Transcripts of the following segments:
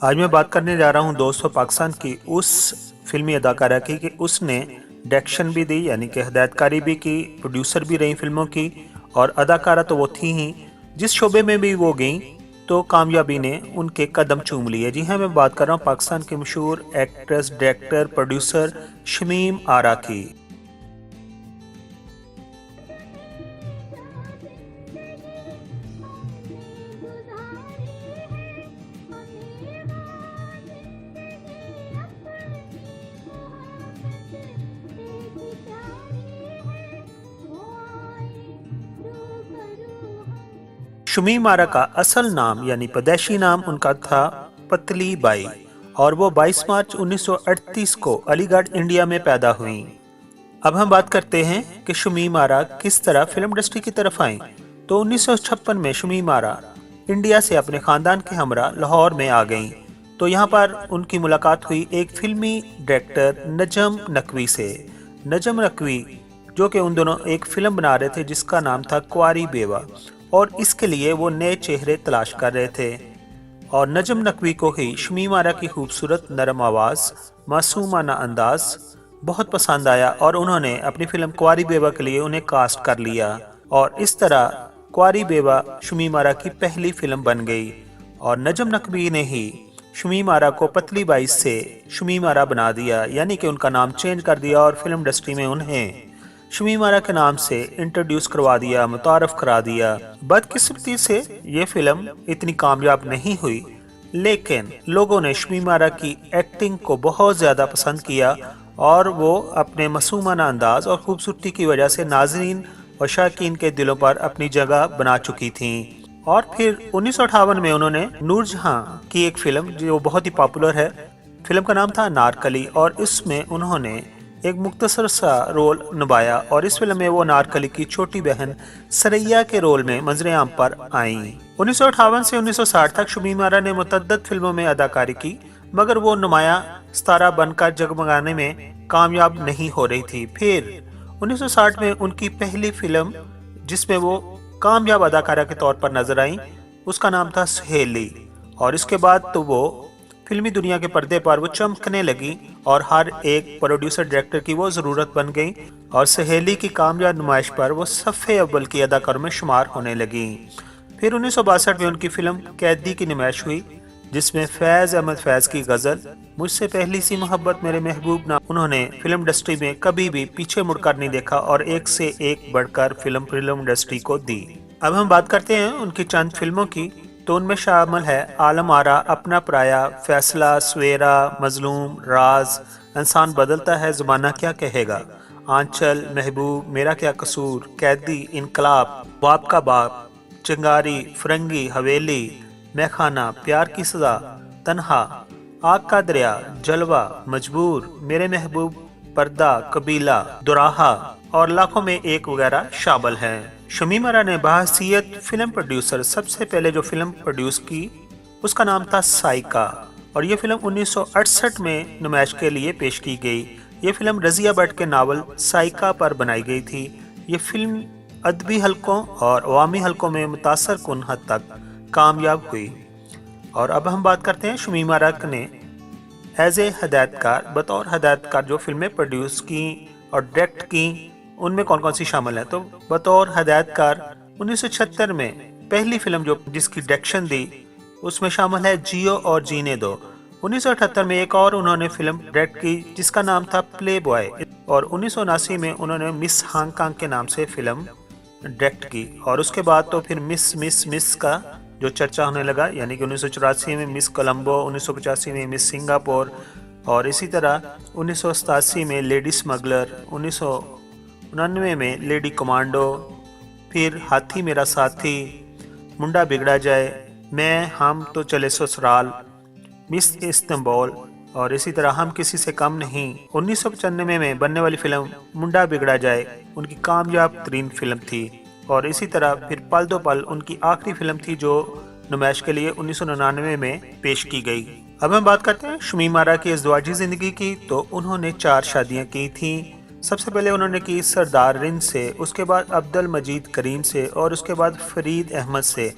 आज मैं बात करने जा रहा हूँ दोस्तों पाकिस्तान की उस फिल्मी अदाकारा की कि उसने डायरेक्शन भी दी यानी कि हदायतकारी भी की, प्रोड्यूसर भी रही फिल्मों की और अदाकारा तो वो थी ही। जिस शोबे में भी वो गई तो कामयाबी ने उनके कदम चूम लिए। जी हाँ, मैं बात कर रहा हूँ पाकिस्तान के मशहूर एक्ट्रेस, डायरेक्टर, प्रोड्यूसर शमीम आरा की। शमीम आरा का असल नाम यानी पैदाइशी नाम उनका था पतली बाई और वो 22 मार्च 1938 को अलीगढ़ इंडिया में पैदा हुई। अब हम बात करते हैं कि शमीम आरा किस तरह फिल्म इंडस्ट्री की तरफ आई। तो 1956 में शमीम आरा इंडिया से अपने खानदान के हमरा लाहौर में आ गईं। तो यहाँ पर उनकी मुलाकात हुई एक फिल्मी डायरेक्टर नजम नकवी से। नजम नकवी जो कि उन दोनों एक फिल्म बना रहे थे जिसका नाम था कुंवारी बेवा और इसके लिए वो नए चेहरे तलाश कर रहे थे। और नजम नकवी को ही शमीम आरा की खूबसूरत नरम आवाज़, मासूमाना अंदाज बहुत पसंद आया और उन्होंने अपनी फिल्म कुंवारी बेवा के लिए उन्हें कास्ट कर लिया और इस तरह कुंवारी बेवा शमीम आरा की पहली फिल्म बन गई। और नजम नकवी ने ही शमीम आरा को पतली बाई से शमीम आरा बना दिया यानी कि उनका नाम चेंज कर दिया और फिल्म इंडस्ट्री में उन्हें शमीम आरा के नाम से इंट्रोड्यूस करवा दिया, मुतारफ करा दिया। बदकिस्मती से ये फिल्म इतनी कामयाब नहीं हुई लेकिन लोगों ने शमीम आरा की एक्टिंग को बहुत ज़्यादा पसंद किया और वो अपने मासूमाना अंदाज और खूबसूरती की वजह से नाजरीन और शायकीन के दिलों पर अपनी जगह बना चुकी थी। और फिर 1958 में उन्होंने नूरजहां की एक फिल्म जो बहुत ही पॉपुलर है, फिल्म का नाम था अनारकली और इसमें उन्होंने एक मुख्तसर सा रोल निभाया और इस फिल्म में वो अनारकली की छोटी बहन सरैया के रोल में मंजर आम पर आईं। 1958 से 1960 तक शमीम आरा ने मुतअद्दिद फिल्मों में अदाकारी की मगर वो नुमाया सितारा बनकर जगमगाने में कामयाब नहीं हो रही थी। फिर 1960 में उनकी पहली फिल्म जिसमें वो कामयाब अदाकारा के तौर पर नजर आई उसका नाम था सहेली और इसके बाद तो वो फिल्मी दुनिया के पर्दे पर वो चमकने लगी और हर एक प्रोड्यूसर डायरेक्टर की वो ज़रूरत बन गई और सहेली की कामयाब नुमाइश पर वो सफ़े अव्वल की अदाकारों में शुमार होने लगी। फिर 1962 में उनकी फिल्म कैदी की नुमाइश हुई जिसमें फैज़ अहमद फैज़ की गज़ल मुझसे पहली सी मोहब्बत मेरे महबूब ना उन्होंने फिल्म इंडस्ट्री में कभी भी पीछे मुड़कर नहीं देखा और एक से एक बढ़कर फिल्म इंडस्ट्री को दी। अब हम बात करते हैं उनकी चंद फिल्मों की। तो उनमें शामिल है आलम आरा, अपना पराया, फैसला, सवेरा, मजलूम, राज, इंसान बदलता है, ज़माना क्या कहेगा, आंचल, महबूब, मेरा क्या कसूर, कैदी, इनकलाब, बाप का बाप, चिंगारी, फिरंगी, हवेली, मैखाना, प्यार की सजा, तन्हा, आग का दरिया, जलवा, मजबूर, मेरे महबूब, पर्दा, कबीला, दुराहा और लाखों में एक वगैरह शामिल हैं। शमीम आरा ने बहसीयत फिल्म प्रोड्यूसर सबसे पहले जो फिल्म प्रोड्यूस की उसका नाम था साइका और ये फिल्म 1968 में नुमाइश के लिए पेश की गई। ये फिल्म रजिया भट्ट के नावल साइका पर बनाई गई थी। ये फिल्म अदबी हलकों और अवामी हलकों में मुतासर कुन हद तक कामयाब हुई। और अब हम बात करते हैं शमीम आरा ने एज ए हदायतकार, बतौर हदायतकार जो फिल्में प्रोड्यूस की और डायरेक्ट की उनमें कौन कौन सी शामिल है। तो बतौर हदायतकार 1976 में पहली फिल्म जो जिसकी डायरेक्शन दी उसमें शामिल है जियो और जीने दो। 1978 में एक और उन्होंने फिल्म डायरेक्ट की जिसका नाम था प्ले बॉय और 1979 में उन्होंने मिस हांगकांग के नाम से फिल्म डायरेक्ट की और उसके बाद तो फिर मिस मिस मिस का जो चर्चा होने लगा यानी कि 1984 में मिस कोलंबो, 1985 में मिस सिंगापुर और इसी तरह 1987 में लेडी स्मगलर, 1999 में लेडी कमांडो, फिर हाथी मेरा साथी, मुंडा बिगड़ा जाए, मैं, हम तो चले ससुराल, मिस इस्तांबुल और इसी तरह हम किसी से कम नहीं। 1995 में बनने वाली फिल्म मुंडा बिगड़ा जाए उनकी कामयाब तरीन फिल्म थी और इसी तरह फिर पल दो पल उनकी आखिरी फिल्म थी जो नुमाइश के लिए 1999 में पेश की गई। अब हम बात करते हैं शमीम आरा की अज़दवाजी ज़िंदगी की। तो उन्होंने 4 शादियां की थी। सबसे पहले उन्होंने की सरदार रिंद से, उसके बाद अब्दुल मजीद करीम से और उसके बाद फरीद अहमद से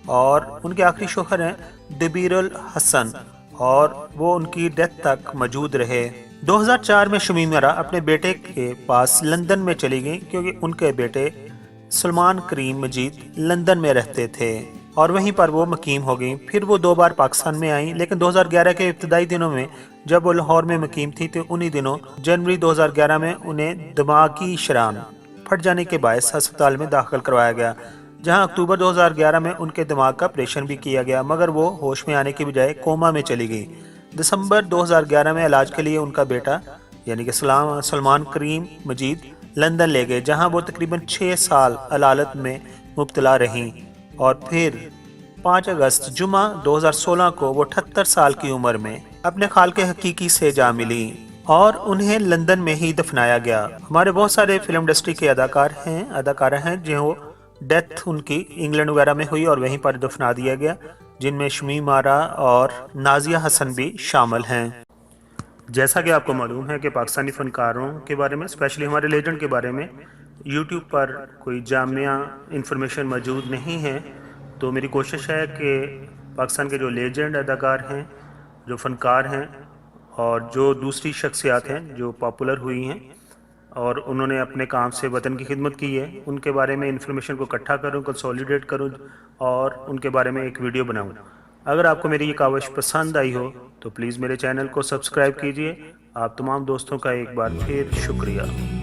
और उनके आखिरी शोहर हैं दबीरुल हसन और वो उनकी डेथ तक मौजूद रहे। 2004 में शमीम आरा अपने बेटे के पास लंदन में चली गई क्योंकि उनके बेटे सलमान करीम मजीद लंदन में रहते थे और वहीं पर वो मकीम हो गई। फिर वो 2 बार पाकिस्तान में आई, लेकिन 2011 के इब्तदाई दिनों में जब वो लाहौर में मकीम थी तो उन्हीं दिनों जनवरी 2011 में उन्हें दिमागी शरान फट जाने के बायस अस्पताल में दाखिल करवाया गया, जहां अक्टूबर 2011 में उनके दिमाग का ऑपरेशन भी किया गया, मगर वो होश में आने की बजाय कोमा में चली गई। दिसंबर 2011 में इलाज के लिए उनका बेटा यानी कि सलमान करीम मजीद लंदन ले गए, जहां वो तकरीबन 6 साल अलालत में मुब्तला रहीं और फिर 5 अगस्त जुमा 2016 को वो 78 साल की उम्र में अपने खालिक हकीकी से जा मिली और उन्हें लंदन में ही दफनाया गया। हमारे बहुत सारे फिल्म इंडस्ट्री के अदाकारा हैं जो डेथ उनकी इंग्लैंड वगैरह में हुई और वहीं पर दफना दिया गया, जिनमें शमीम आरा और नाजिया हसन भी शामिल हैं। जैसा कि आपको मालूम है कि पाकिस्तानी फ़नकारों के बारे में, स्पेशली हमारे लेजेंड के बारे में यूट्यूब पर कोई जामिया इंफॉर्मेशन मौजूद नहीं है, तो मेरी कोशिश है कि पाकिस्तान के जो लेजेंड अदाकार हैं, जो फ़नकार हैं और जो दूसरी शख्सियात हैं जो पॉपुलर हुई हैं और उन्होंने अपने काम से वतन की खिदमत की है, उनके बारे में इंफॉर्मेशन को इकट्ठा करूँ, कंसोलिडेट करूँ और उनके बारे में एक वीडियो बनाऊँ। अगर आपको मेरी ये काविश पसंद आई हो तो प्लीज़ मेरे चैनल को सब्सक्राइब कीजिए। आप तमाम दोस्तों का एक बार फिर शुक्रिया।